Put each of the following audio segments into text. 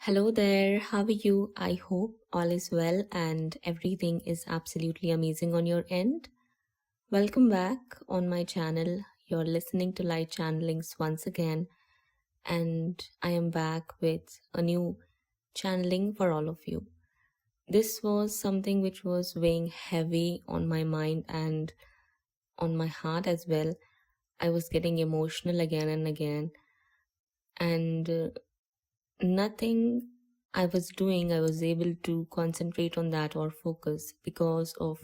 Hello there, how are you? I hope all is well and everything is absolutely amazing on your end. Welcome back on my channel. You're listening to Light Channelings once again, and I am back with a new channeling for all of you. This was something which was weighing heavy on my mind and on my heart as well. I was getting emotional again and again, and nothing I was doing, I was able to concentrate on that or focus because of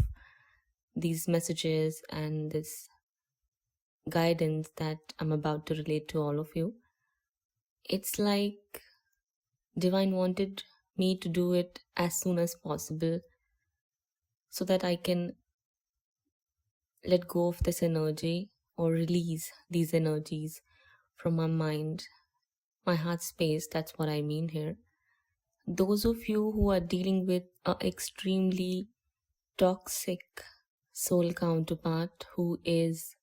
these messages and this guidance that I'm about to relate to all of you. It's like Divine wanted me to do it as soon as possible so that I can let go of this energy or release these energies from my mind, my heart space. That's what I mean here. Those of you who are dealing with an extremely toxic soul counterpart who is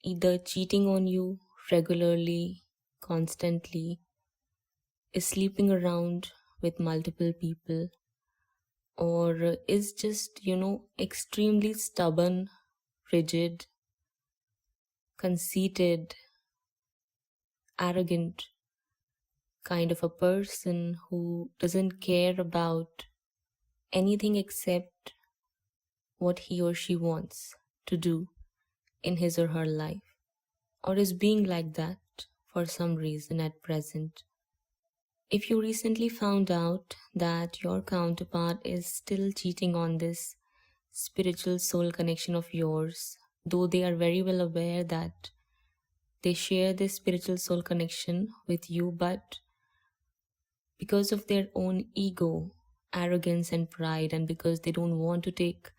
either cheating on you regularly, constantly, is sleeping around with multiple people, or is just, extremely stubborn, rigid, conceited, arrogant kind of a person who doesn't care about anything except what he or she wants to do in his or her life, or is being like that for some reason at present. If you recently found out that your counterpart is still cheating on this spiritual soul connection of yours, though they are very well aware that they share this spiritual soul connection with you, but because of their own ego, arrogance, and pride, and because they don't want to take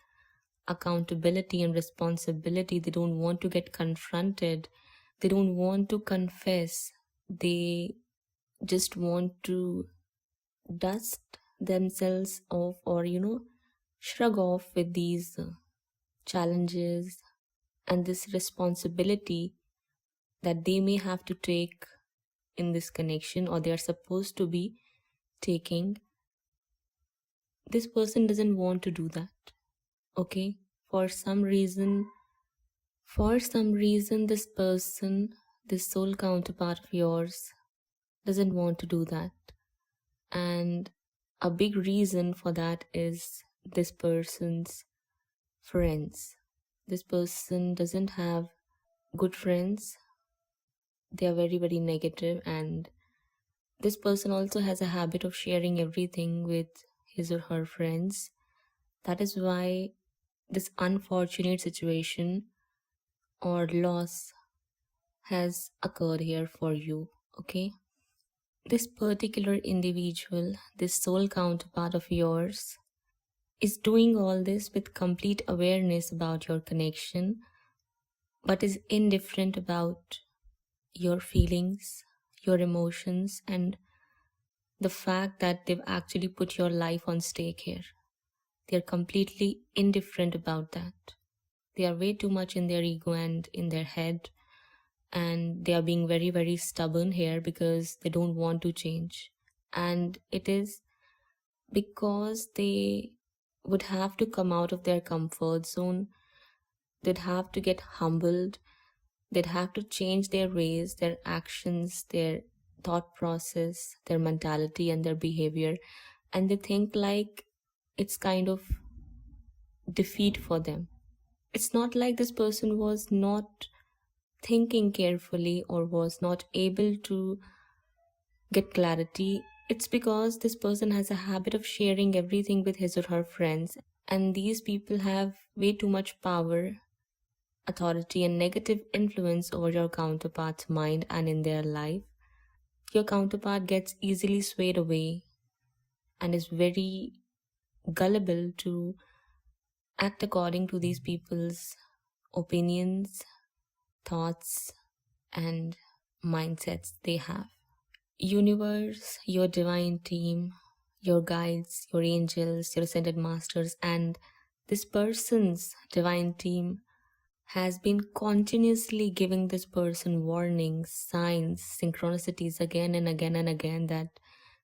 accountability and responsibility, they don't want to get confronted, they don't want to confess, they just want to dust themselves off or shrug off with these challenges and this responsibility that they may have to take in this connection, or they are supposed to be taking. This person doesn't want to do that. Okay, for some reason this person, this soul counterpart of yours, doesn't want to do that. And a big reason for that is this person's friends. This person doesn't have good friends. They are very, very negative, and this person also has a habit of sharing everything with his or her friends. That is why this unfortunate situation or loss has occurred here for you. Okay, this particular individual, this soul counterpart of yours, is doing all this with complete awareness about your connection, but is indifferent about your feelings, your emotions, and the fact that they've actually put your life on stake here. They're completely indifferent about that. They are way too much in their ego and in their head, and they are being very, very stubborn here because they don't want to change. And it is because they would have to come out of their comfort zone. They'd have to get humbled. They'd have to change their ways, their actions, their thought process, their mentality, and their behavior. And they think like it's kind of defeat for them. It's not like this person was not thinking carefully or was not able to get clarity. It's because this person has a habit of sharing everything with his or her friends, and these people have way too much power, authority, and negative influence over your counterpart's mind and in their life. Your counterpart gets easily swayed away and is very gullible to act according to these people's opinions, thoughts, and mindsets they have. Universe, your divine team, your guides, your angels, your ascended masters, and this person's divine team has been continuously giving this person warnings, signs, synchronicities again and again and again that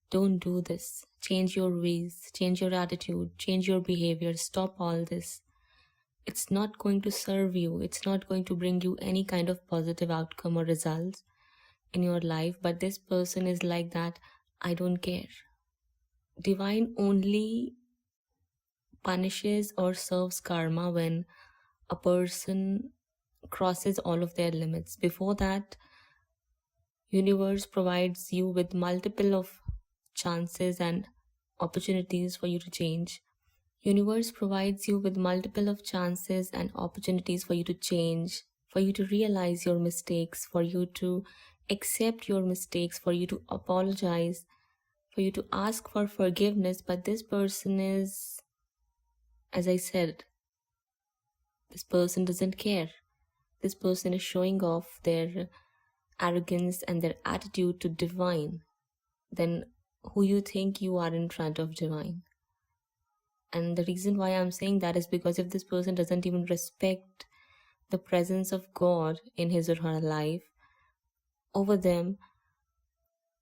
don't do this. Change your ways, change your attitude, change your behavior, stop all this. It's not going to serve you. It's not going to bring you any kind of positive outcome or results in your life. But this person is like that. I don't care. Divine only punishes or serves karma when a person crosses all of their limits. Before that, universe provides you with multiple of chances and opportunities for you to change. Universe provides you with multiple of chances and opportunities for you to change, for you to realize your mistakes, for you to accept your mistakes, for you to apologize, for you to ask for forgiveness. But this person is, as I said, this person doesn't care. This person is showing off their arrogance and their attitude to divine. Then who you think you are in front of divine? And the reason why I'm saying that is because if this person doesn't even respect the presence of God in his or her life over them,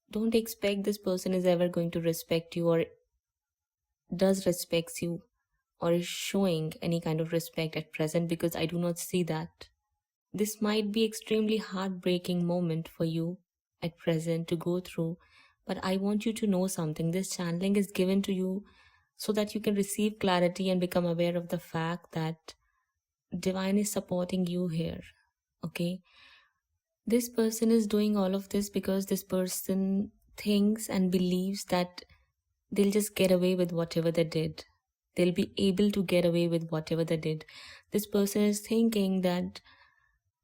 don't expect this person is ever going to respect you or does respects you or is showing any kind of respect at present, because I do not see that. This might be extremely heartbreaking moment for you at present to go through, but I want you to know something. This channeling is given to you so that you can receive clarity and become aware of the fact that divine is supporting you here. Okay, this person is doing all of this because this person thinks and believes that they'll just get away with whatever they did. They'll be able to get away with whatever they did. This person is thinking that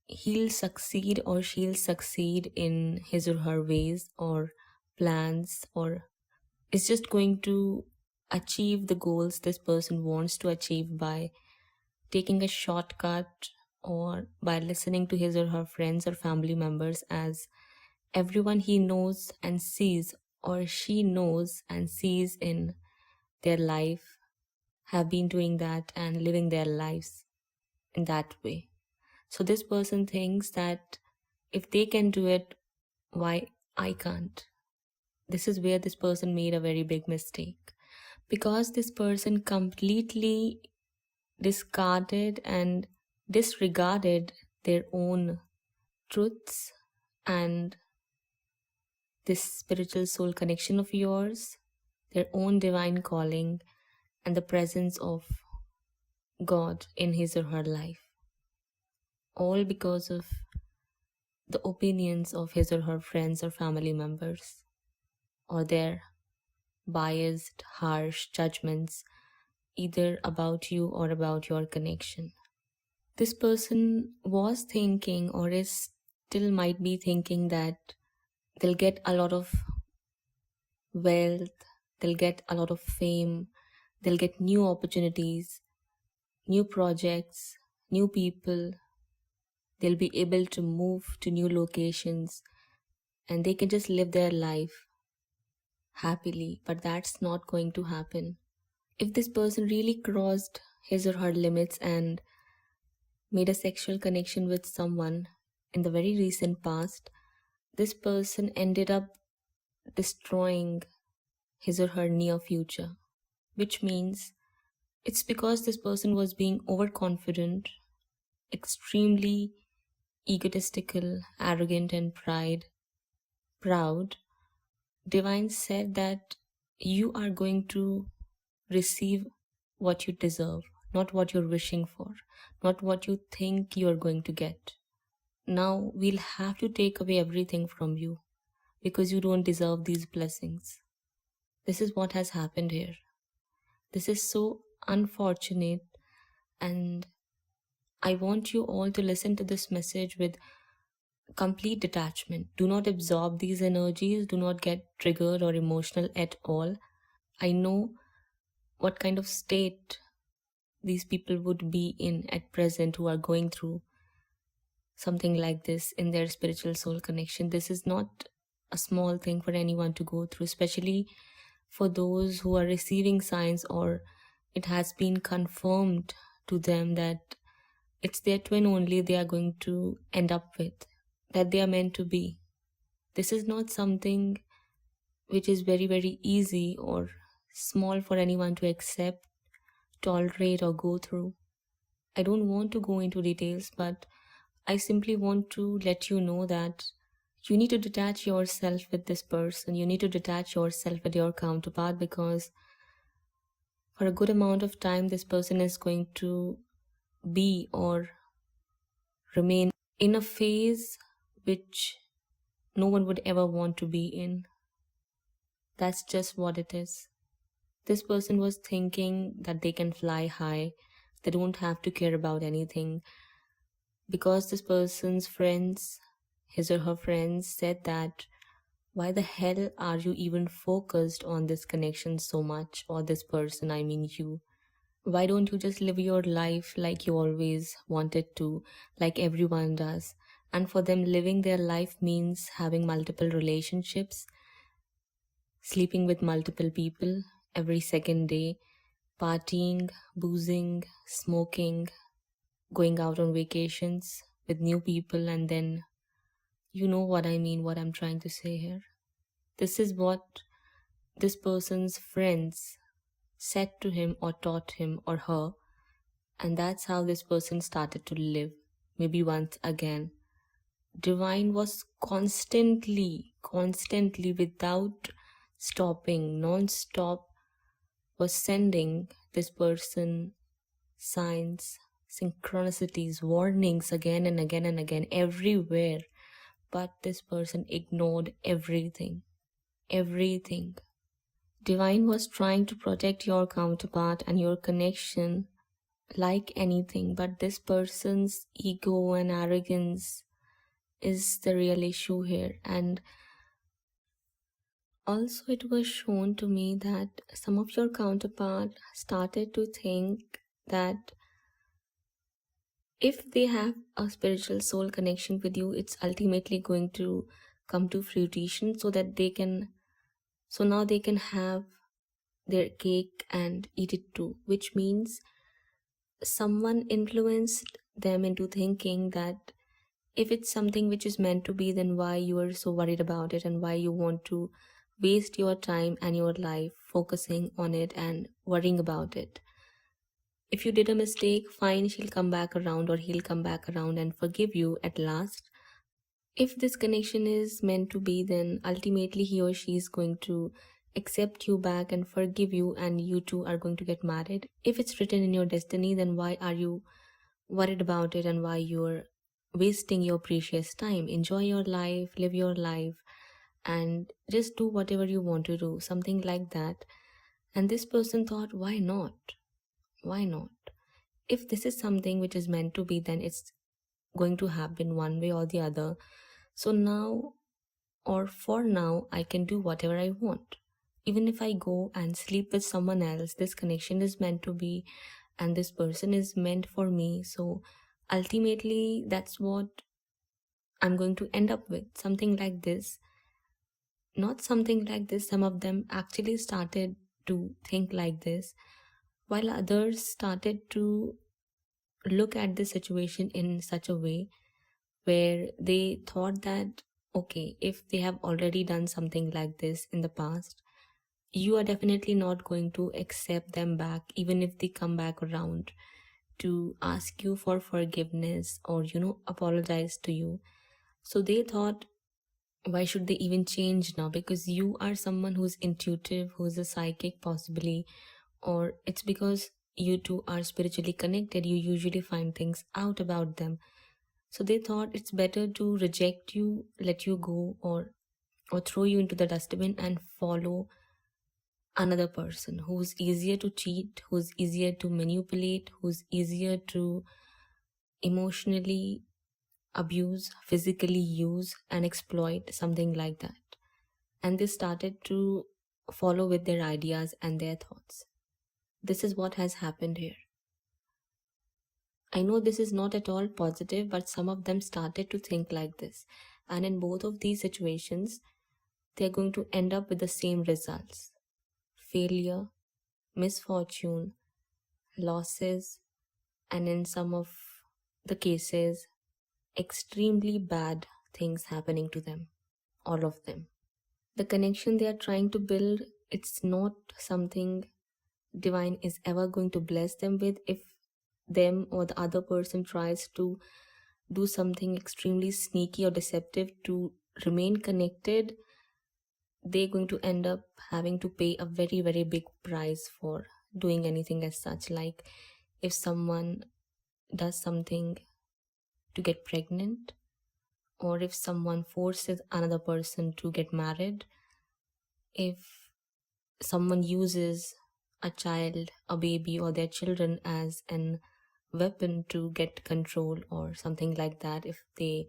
he'll succeed or she'll succeed in his or her ways or plans, or is just going to achieve the goals this person wants to achieve by taking a shortcut or by listening to his or her friends or family members, as everyone he knows and sees or she knows and sees in their life have been doing that and living their lives in that way. So this person thinks that if they can do it, why I can't? This is where this person made a very big mistake, because this person completely discarded and disregarded their own truths and this spiritual soul connection of yours, their own divine calling, and the presence of God in his or her life. All because of the opinions of his or her friends or family members, or their biased, harsh judgments, either about you or about your connection. This person was thinking, or is still might be thinking, that they'll get a lot of wealth, they'll get a lot of fame, they'll get new opportunities, new projects, new people, they'll be able to move to new locations, and they can just live their life happily. But that's not going to happen. If this person really crossed his or her limits and made a sexual connection with someone in the very recent past, this person ended up destroying his or her near future, which means it's because this person was being overconfident, extremely egotistical, arrogant, and proud. Divine said that you are going to receive what you deserve, not what you're wishing for, not what you think you're going to get. Now we'll have to take away everything from you because you don't deserve these blessings. This is what has happened here. This is so unfortunate, and I want you all to listen to this message with complete detachment. Do not absorb these energies. Do not get triggered or emotional at all. I know what kind of state these people would be in at present who are going through something like this in their spiritual soul connection. This is not a small thing for anyone to go through, especially for those who are receiving signs or it has been confirmed to them that it's their twin only they are going to end up with, that they are meant to be. This is not something which is very, very easy or small for anyone to accept, tolerate, or go through. I don't want to go into details, but I simply want to let you know that you need to detach yourself with this person. You need to detach yourself with your counterpart, because for a good amount of time, this person is going to be or remain in a phase which no one would ever want to be in. That's just what it is. This person was thinking that they can fly high, they don't have to care about anything, because this person's friends, his or her friends, said that why the hell are you even focused on this connection so much, or this person, I mean you? Why don't you just live your life like you always wanted to, like everyone does? And for them, living their life means having multiple relationships, sleeping with multiple people every second day, partying, boozing, smoking, going out on vacations with new people, and then you know what I mean, what I'm trying to say here. This is what this person's friends said to him or taught him or her, and that's how this person started to live. Maybe once again, Divine was constantly, without stopping, non-stop, was sending this person signs, synchronicities, warnings again and again and again, everywhere. But this person ignored everything. Everything. Divine was trying to protect your counterpart and your connection like anything, but this person's ego and arrogance is the real issue here. And also, it was shown to me that some of your counterpart started to think that if they have a spiritual soul connection with you, it's ultimately going to come to fruition, so that now they can have their cake and eat it too, which means someone influenced them into thinking that if it's something which is meant to be, then why you are so worried about it, and why you want to waste your time and your life focusing on it and worrying about it. If you did a mistake, fine, she'll come back around, or he'll come back around and forgive you at last. If this connection is meant to be, then ultimately he or she is going to accept you back and forgive you, and you two are going to get married. If it's written in your destiny, then why are you worried about it, and why you're wasting your precious time? Enjoy your life, live your life, and just do whatever you want to do, something like that. And this person thought, why not? Why not? If this is something which is meant to be, then it's going to happen one way or the other. So now, or for now, I can do whatever I want. Even if I go and sleep with someone else, this connection is meant to be, and this person is meant for me. So ultimately, that's what I'm going to end up with. Something like this. Not something like this. Some of them actually started to think like this, while others started to look at the situation in such a way where they thought that, okay, if they have already done something like this in the past, you are definitely not going to accept them back, even if they come back around to ask you for forgiveness or, apologize to you. So they thought, why should they even change now? Because you are someone who's intuitive, who's a psychic, possibly, or it's because you two are spiritually connected, you usually find things out about them. So they thought it's better to reject you, let you go, or throw you into the dustbin and follow another person who's easier to cheat, who's easier to manipulate, who's easier to emotionally abuse, physically use and exploit, something like that. And they started to follow with their ideas and their thoughts. This is what has happened here. I know this is not at all positive, but some of them started to think like this. And in both of these situations, they're going to end up with the same results: failure, misfortune, losses, and in some of the cases, extremely bad things happening to them. All of them. The connection they are trying to build, it's not something divine is ever going to bless them with. If them or the other person tries to do something extremely sneaky or deceptive to remain connected, they're going to end up having to pay a very, very big price for doing anything as such. Like if someone does something to get pregnant, or if someone forces another person to get married, if someone uses a child, a baby, or their children as an weapon to get control or something like that, if they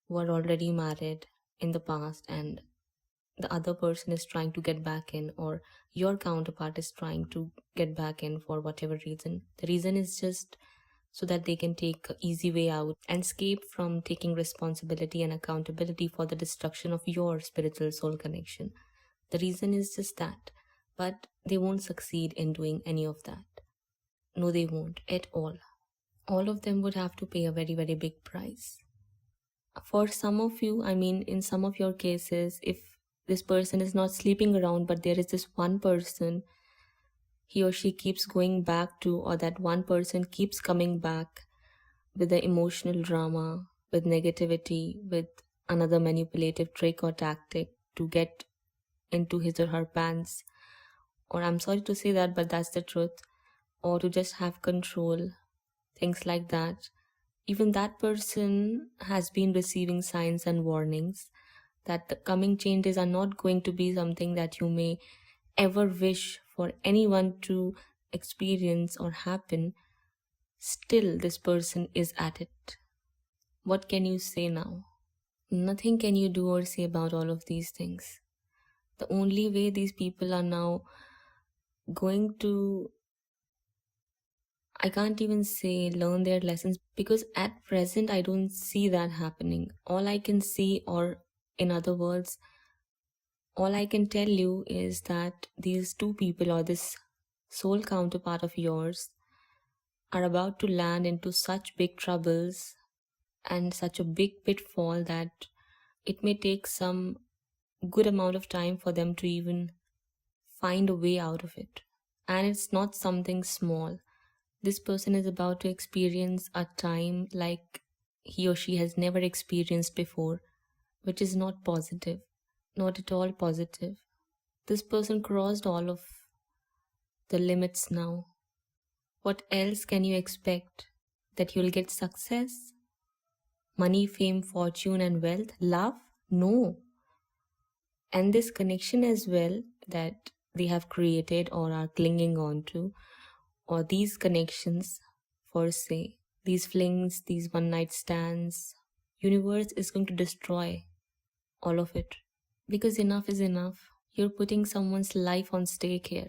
were already married in the past and the other person is trying to get back in, or your counterpart is trying to get back in for whatever reason, the reason is just so that they can take an easy way out and escape from taking responsibility and accountability for the destruction of your spiritual soul connection. The reason is just that. But they won't succeed in doing any of that. No, they won't at all. All of them would have to pay a very, very big price. For some of you, I mean, in some of your cases, if this person is not sleeping around, but there is this one person he or she keeps going back to, or that one person keeps coming back with the emotional drama, with negativity, with another manipulative trick or tactic to get into his or her pants, or I'm sorry to say that, but that's the truth, or to just have control, things like that. Even that person has been receiving signs and warnings that the coming changes are not going to be something that you may ever wish for anyone to experience or happen. Still, this person is at it. What can you say now? Nothing can you do or say about all of these things. The only way these people are now going to, I can't even say learn their lessons, because at present I don't see that happening. All I can see, or in other words, all I can tell you is that these two people, or this soul counterpart of yours, are about to land into such big troubles and such a big pitfall that it may take some good amount of time for them to even find a way out of it. And it's not something small. This person is about to experience a time like he or she has never experienced before, which is not positive, not at all positive. This person crossed all of the limits now. What else can you expect? That you'll get success? Money, fame, fortune, and wealth? Love? No. And this connection as well that they have created or are clinging on to, or these connections, for say, these flings, these one night stands, universe is going to destroy all of it. Because enough is enough. You're putting someone's life on stake here.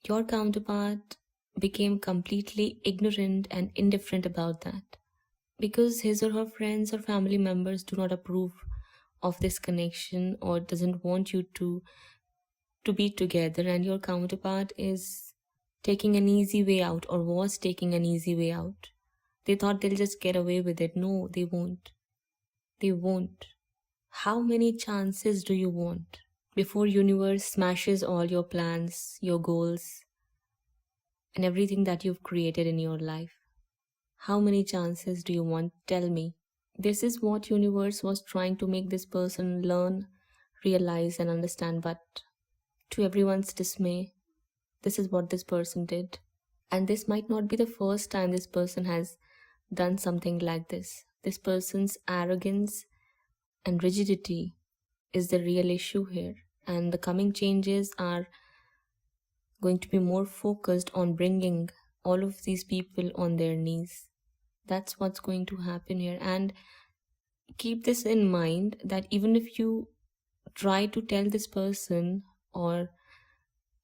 Your counterpart became completely ignorant and indifferent about that, because his or her friends or family members do not approve of this connection or doesn't want you to be together, and your counterpart is taking an easy way out, or was taking an easy way out. They thought they'll just get away with it. No, they won't. They won't. How many chances do you want before universe smashes all your plans, your goals, and everything that you've created in your life? How many chances do you want? Tell me. This is what universe was trying to make this person learn, realize, and understand, but to everyone's dismay, this is what this person did. And this might not be the first time this person has done something like this. This person's arrogance and rigidity is the real issue here. And the coming changes are going to be more focused on bringing all of these people on their knees. That's what's going to happen here. And keep this in mind, that even if you try to tell this person, or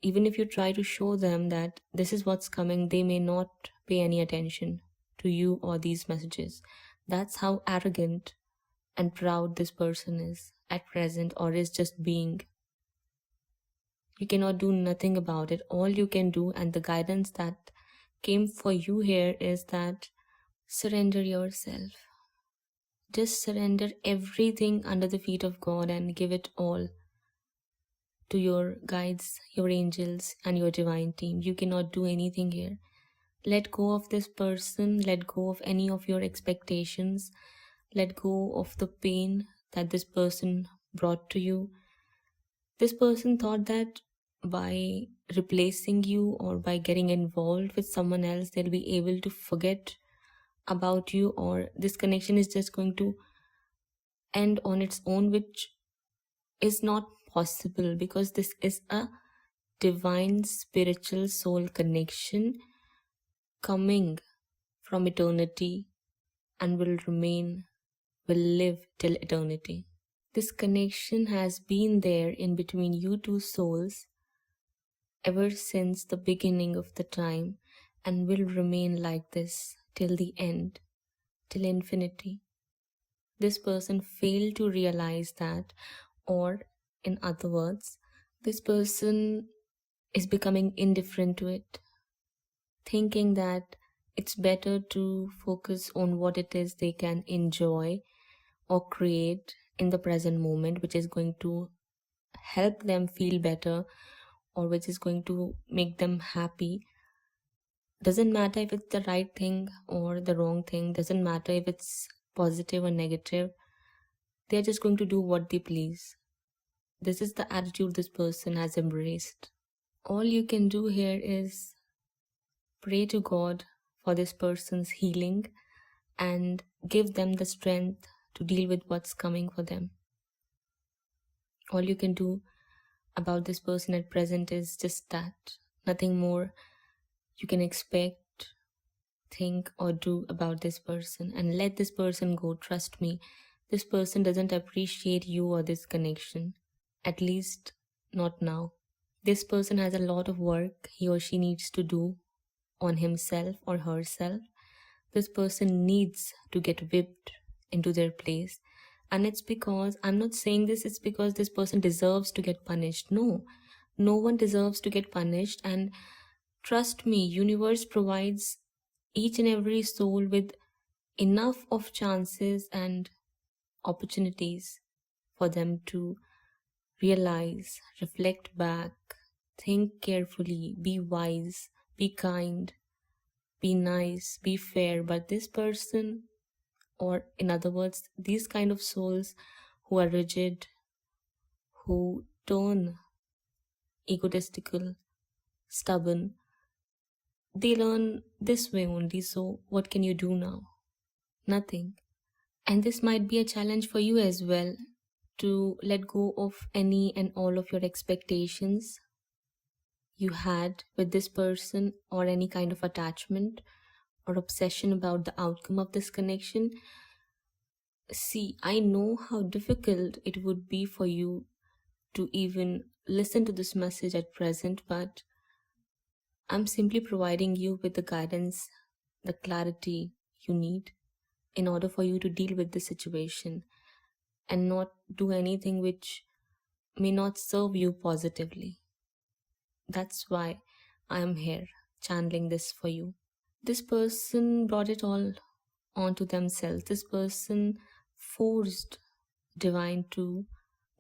even if you try to show them that this is what's coming, they may not pay any attention to you or these messages. That's how arrogant and proud this person is at present, or is just being. You cannot do nothing about it. All you can do, and the guidance that came for you here, is that surrender yourself. Just surrender everything under the feet of God and give it all. to your guides, your angels, and your divine team. You cannot do anything here. Let go of this person, let go of any of your expectations, let go of the pain that this person brought to you. This person thought that by replacing you or by getting involved with someone else, they'll be able to forget about you, or this connection is just going to end on its own, which is not possible, because this is a divine spiritual soul connection coming from eternity and will remain, will live till eternity. This connection has been there in between you two souls ever since the beginning of the time and will remain like this till the end, till infinity. This person failed to realize that, or in other words, this person is becoming indifferent to it, thinking that it's better to focus on what it is they can enjoy or create in the present moment, which is going to help them feel better or which is going to make them happy. Doesn't matter if it's the right thing or the wrong thing, doesn't matter if it's positive or negative. They're just going to do what they please. This is the attitude this person has embraced. All you can do here is pray to God for this person's healing and give them the strength to deal with what's coming for them. All you can do about this person at present is just that. Nothing more you can expect, think, or do about this person. And let this person go. Trust me, this person doesn't appreciate you or this connection. At least not now. This person has a lot of work he or she needs to do on himself or herself. This person needs to get whipped into their place. And it's because, I'm not saying this, it's because this person deserves to get punished. No one deserves to get punished. And trust me, universe provides each and every soul with enough of chances and opportunities for them to realize, reflect back, think carefully, be wise, be kind, be nice, be fair. But this person, or in other words, these kind of souls who are rigid, who turn egotistical, stubborn, they learn this way only. So what can you do now? Nothing. And this might be a challenge for you as well, to let go of any and all of your expectations you had with this person, or any kind of attachment or obsession about the outcome of this connection. See, I know how difficult it would be for you to even listen to this message at present, but I'm simply providing you with the guidance, the clarity you need in order for you to deal with the situation and not do anything which may not serve you positively. That's why I am here channeling this for you. This person brought it all onto themselves. This person forced divine to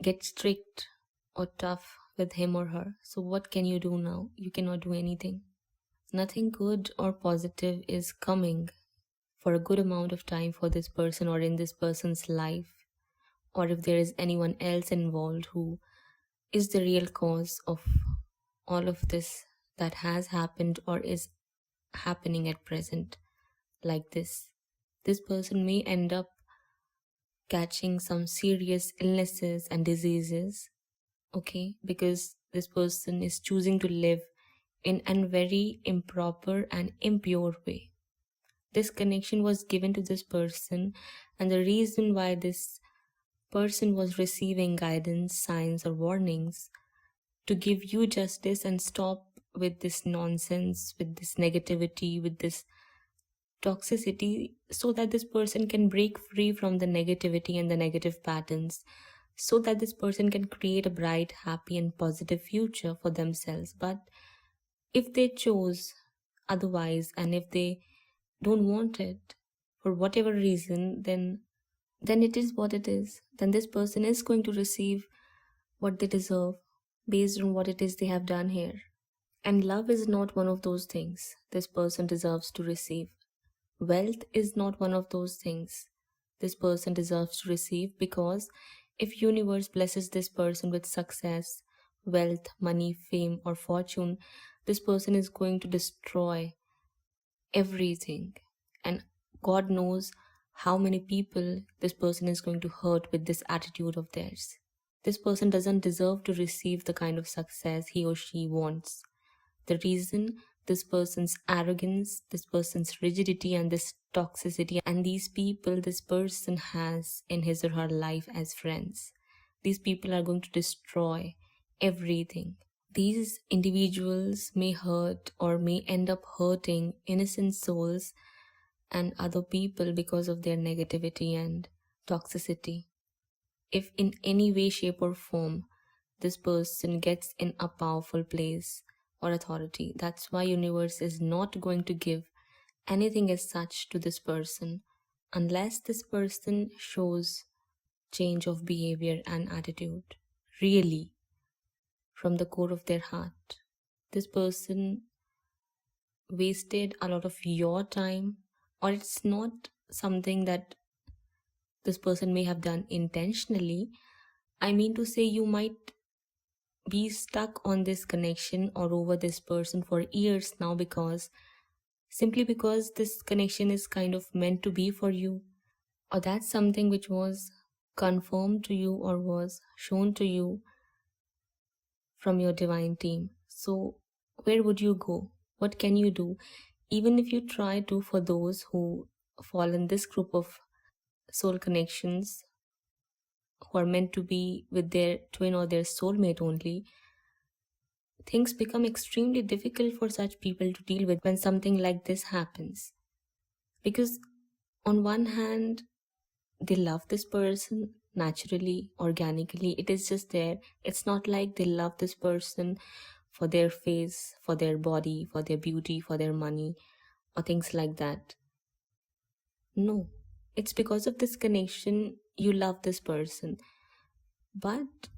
get strict or tough with him or her. So what can you do now? You cannot do anything. Nothing good or positive is coming for a good amount of time for this person or in this person's life, or if there is anyone else involved who is the real cause of all of this that has happened or is happening at present like this. This person may end up catching some serious illnesses and diseases, okay, because this person is choosing to live in a very improper and impure way. This connection was given to this person, and the reason why this person was receiving guidance, signs, or warnings to give you justice and stop with this nonsense, with this negativity, with this toxicity, so that this person can break free from the negativity and the negative patterns, so that this person can create a bright, happy, and positive future for themselves. But if they chose otherwise, and if they don't want it for whatever reason, then it is what it is. Then this person is going to receive what they deserve. based on what it is they have done here. And love is not one of those things this person deserves to receive. Wealth is not one of those things this person deserves to receive, because if universe blesses this person with success, wealth, money, fame or fortune, this person is going to destroy everything. And God knows how many people this person is going to hurt with this attitude of theirs. This person doesn't deserve to receive the kind of success he or she wants. The reason, this person's arrogance, this person's rigidity, and this toxicity, and these people this person has in his or her life as friends. These people are going to destroy everything. These individuals may hurt or may end up hurting innocent souls and other people because of their negativity and toxicity. If in any way, shape, or form this person gets in a powerful place or authority, that's why universe is not going to give anything as such to this person unless this person shows change of behavior and attitude, really, from the core of their heart. This person wasted a lot of your time, or it's not something that this person may have done intentionally. I mean to say, you might be stuck on this connection or over this person for years now, because simply because this connection is kind of meant to be for you, or that's something which was confirmed to you or was shown to you from your divine team. So where would you go? What can you do? Even if you try to, for those who fall in this group of soul connections who are meant to be with their twin or their soulmate only, things become extremely difficult for such people to deal with when something like this happens. Because on one hand, they love this person naturally, organically, it is just there. It's not like they love this person for their face, for their body, for their beauty, for their money, or things like that. No, it's because of this connection you love this person. But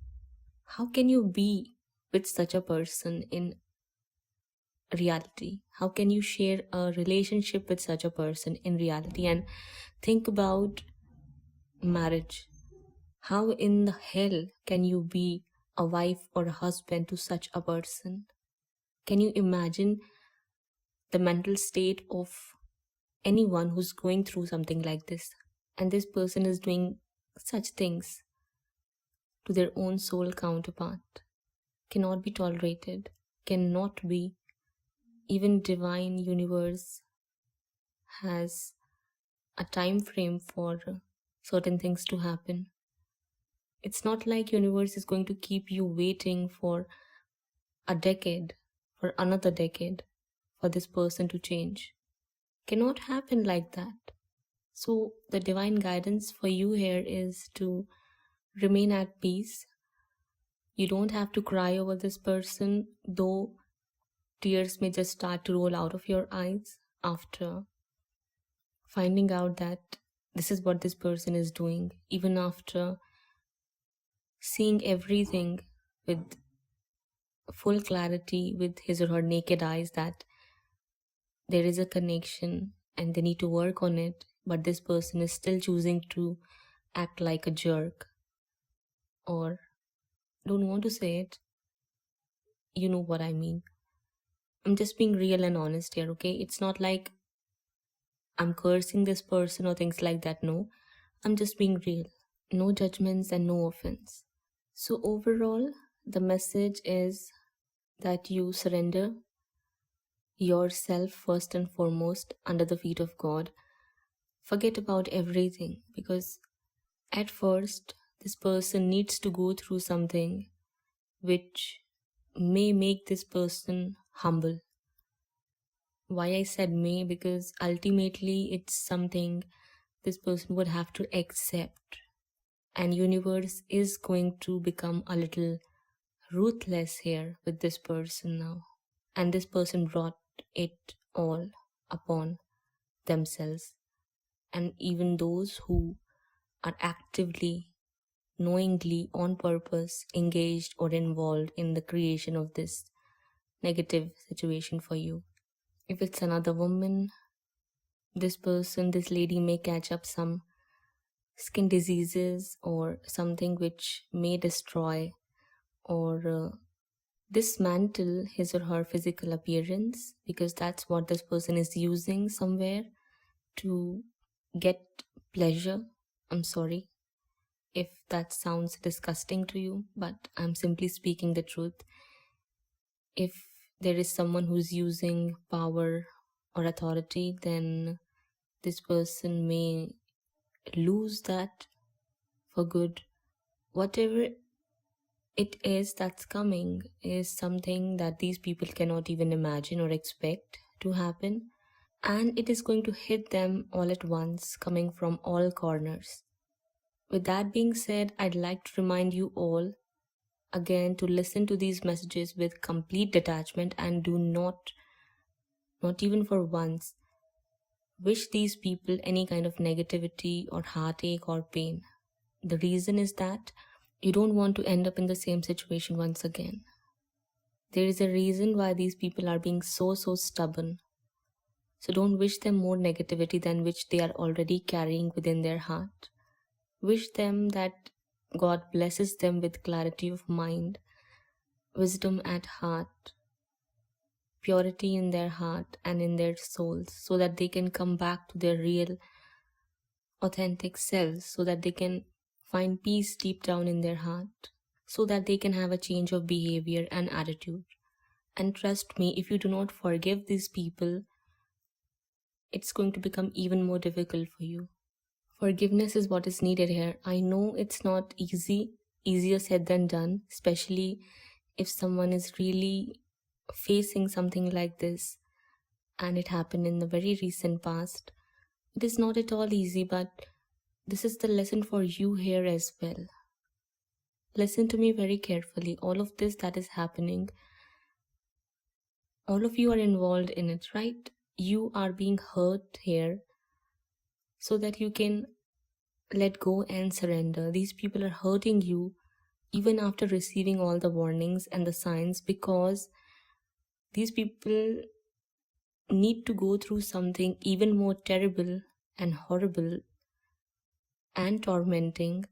how can you be with such a person in reality? How can you share a relationship with such a person in reality? And think about marriage. How in the hell can you be a wife or a husband to such a person? Can you imagine the mental state of anyone who's going through something like this? And this person is doing such things to their own soul counterpart. Cannot be tolerated. Cannot be. Even divine universe has a time frame for certain things to happen. It's not like universe is going to keep you waiting for a decade, for another decade, for this person to change. Cannot happen like that. So the divine guidance for you here is to remain at peace. You don't have to cry over this person, though tears may just start to roll out of your eyes after finding out that this is what this person is doing, even after seeing everything with full clarity with his or her naked eyes that there is a connection and they need to work on it, but this person is still choosing to act like a jerk, or don't want to say it, you know what I mean. I'm just being real and honest here, okay? It's not like I'm cursing this person or things like that. No, I'm just being real. No judgments and no offense. So overall, the message is that you surrender yourself first and foremost under the feet of God. Forget about everything, because at first this person needs to go through something which may make this person humble. Why I said may, because ultimately it's something this person would have to accept, and universe is going to become a little ruthless here with this person now, and this person brought it all upon themselves. And even those who are actively knowingly, on purpose, engaged or involved in the creation of this negative situation for you. If it's another woman, this lady may catch up some skin diseases or something which may destroy or dismantle his or her physical appearance, because that's what this person is using somewhere to get pleasure. I'm sorry if that sounds disgusting to you, but I'm simply speaking the truth. If there is someone who's using power or authority, then this person may lose that for good. Whatever it is that's coming is something that these people cannot even imagine or expect to happen, and it is going to hit them all at once, coming from all corners. With that being said, I'd like to remind you all again to listen to these messages with complete detachment and do not even for once, wish these people any kind of negativity or heartache or pain. The reason is that you don't want to end up in the same situation once again. There is a reason why these people are being so stubborn. So don't wish them more negativity than which they are already carrying within their heart. Wish them that God blesses them with clarity of mind, wisdom at heart, purity in their heart and in their souls, so that they can come back to their real, authentic selves, so that they can find peace deep down in their heart, so that they can have a change of behavior and attitude. And trust me, if you do not forgive these people, it's going to become even more difficult for you. Forgiveness is what is needed here. I know it's not easier said than done, especially if someone is really facing something like this and it happened in the very recent past. It is not at all easy, but this is the lesson for you here as well. Listen to me very carefully. All of this that is happening, all of you are involved in it, right? You are being hurt here so that you can let go and surrender. These people are hurting you even after receiving all the warnings and the signs, because these people need to go through something even more terrible and horrible and tormenting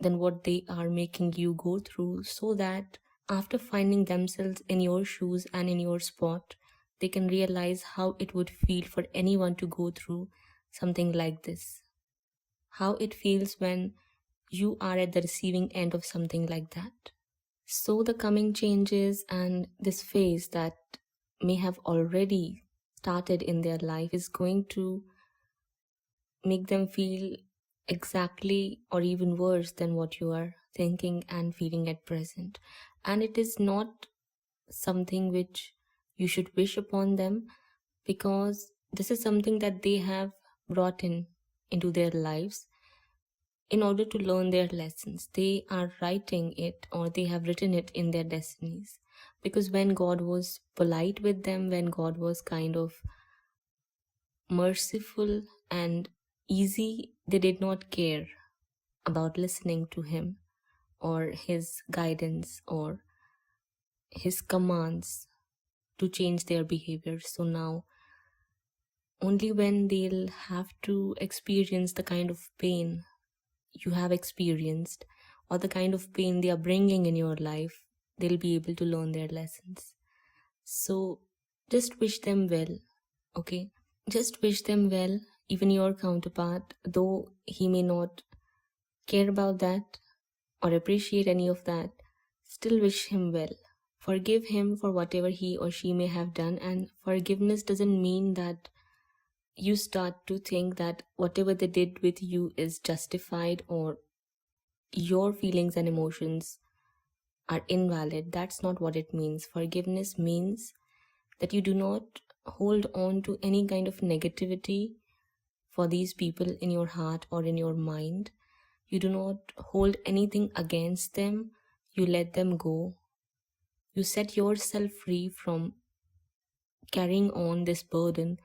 than what they are making you go through, so that after finding themselves in your shoes and in your spot, they can realize how it would feel for anyone to go through something like this. How it feels when you are at the receiving end of something like that. So the coming changes and this phase that may have already started in their life is going to make them feel exactly or even worse than what you are thinking and feeling at present. And it is not something which you should wish upon them, because this is something that they have brought into their lives in order to learn their lessons. They are writing it, or they have written it in their destinies. Because when God was polite with them, when God was kind of merciful and easy, they did not care about listening to him or his guidance or his commands to change their behavior. So now, only when they'll have to experience the kind of pain you have experienced, or the kind of pain they are bringing in your life, they'll be able to learn their lessons. So just wish them well, okay? Just wish them well. Even your counterpart, though he may not care about that or appreciate any of that, still wish him well. Forgive him for whatever he or she may have done. And forgiveness doesn't mean that you start to think that whatever they did with you is justified or your feelings and emotions are invalid. That's not what it means. Forgiveness means that you do not hold on to any kind of negativity for these people in your heart or in your mind. You do not hold anything against them. You let them go. You set yourself free from carrying on this burden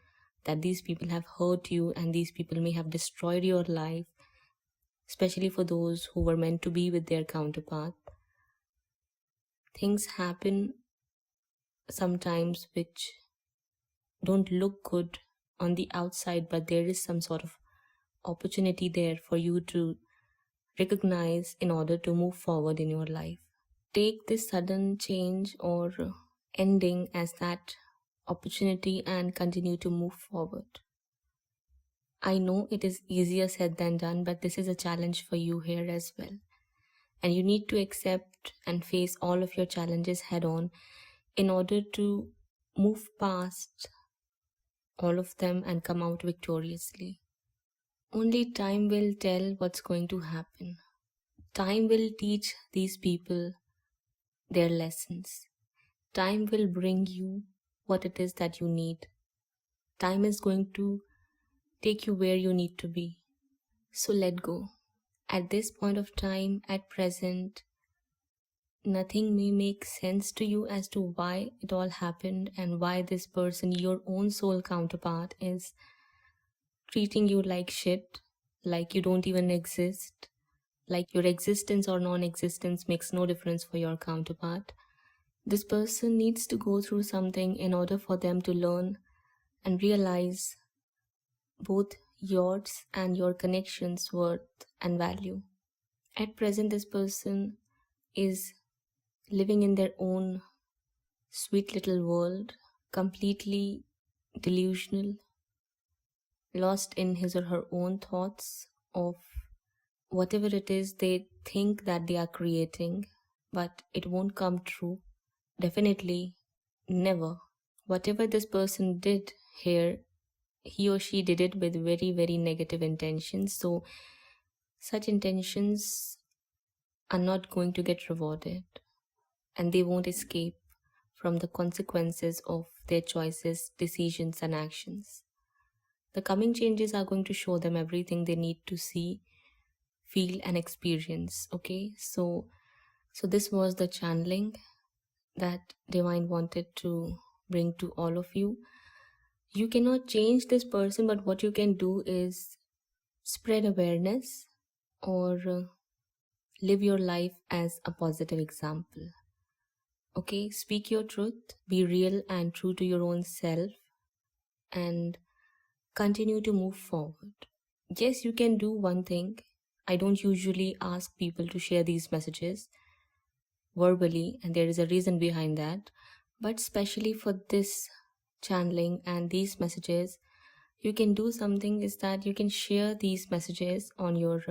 that these people have hurt you and these people may have destroyed your life. especially for those who were meant to be with their counterpart. Things happen sometimes which don't look good on the outside, but there is some sort of opportunity there for you to recognize in order to move forward in your life. Take this sudden change or ending as that opportunity and continue to move forward. I know it is easier said than done, but this is a challenge for you here as well. And you need to accept and face all of your challenges head on in order to move past all of them and come out victoriously. Only time will tell what's going to happen. Time will teach these people their lessons. Time will bring you what it is that you need. Time is going to take you where you need to be. So let go. At this point of time, at present, nothing may make sense to you as to why it all happened and why this person, your own soul counterpart, is treating you like shit, like you don't even exist, like your existence or non-existence makes no difference for your counterpart. This person needs to go through something in order for them to learn and realize both yours and your connections' worth and value. At present, this person is living in their own sweet little world, completely delusional, lost in his or her own thoughts of whatever it is they think that they are creating, but it won't come true. Definitely never. Whatever this person did here, he or she did it with very, very negative intentions. So such intentions are not going to get rewarded, and they won't escape from the consequences of their choices, decisions, and actions. The coming changes are going to show them everything they need to see, feel, and experience. Okay, so this was the channeling that Divine wanted to bring to all of you. You cannot change this person, but what you can do is spread awareness or live your life as a positive example. Okay, speak your truth, be real and true to your own self, and continue to move forward. Yes, you can do one thing. I don't usually ask people to share these messages verbally, and there is a reason behind that. But especially for this channeling and these messages, you can do something is that you can share these messages on your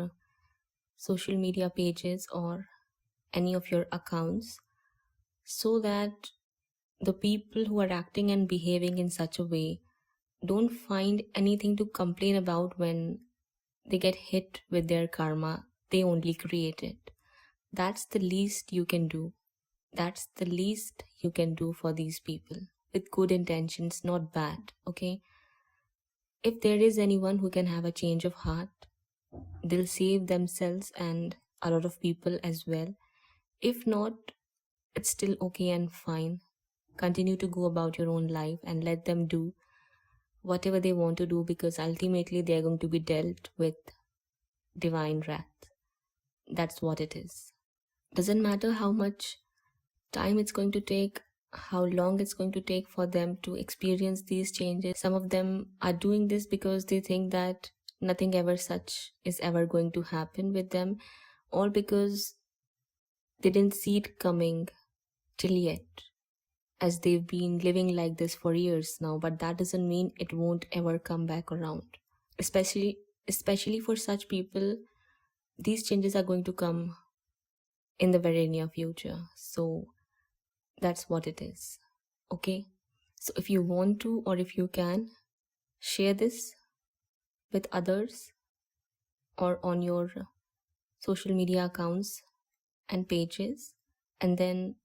social media pages or any of your accounts, so that the people who are acting and behaving in such a way don't find anything to complain about when they get hit with their karma they only created. That's the least you can do. That's the least you can do for these people with good intentions, not bad, okay? If there is anyone who can have a change of heart, they'll save themselves and a lot of people as well. If not, it's still okay and fine. Continue to go about your own life and let them do whatever they want to do, because ultimately they are going to be dealt with divine wrath. That's what it is. Doesn't matter how much time it's going to take, how long it's going to take for them to experience these changes. Some of them are doing this because they think that nothing ever such is ever going to happen with them, all because they didn't see it coming till yet, as they've been living like this for years now. But that doesn't mean it won't ever come back around. Especially for such people, these changes are going to come in the very near future. So that's what it is. Okay, so if you want to, or if you can, share this with others or on your social media accounts and pages, and then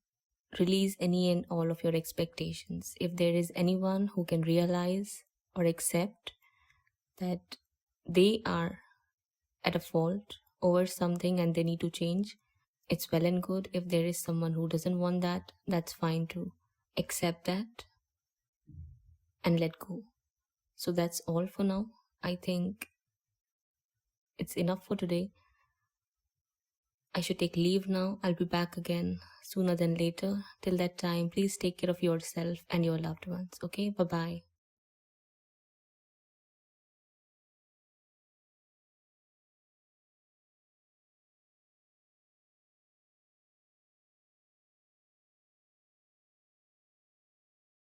release any and all of your expectations. If there is anyone who can realize or accept that they are at a fault over something and they need to change, it's well and good. If there is someone who doesn't want that, that's fine too. Accept that and let go. So that's all for now. I think it's enough for today. I should take leave now. I'll be back again sooner than later. Till that time, please take care of yourself and your loved ones. Okay, bye bye.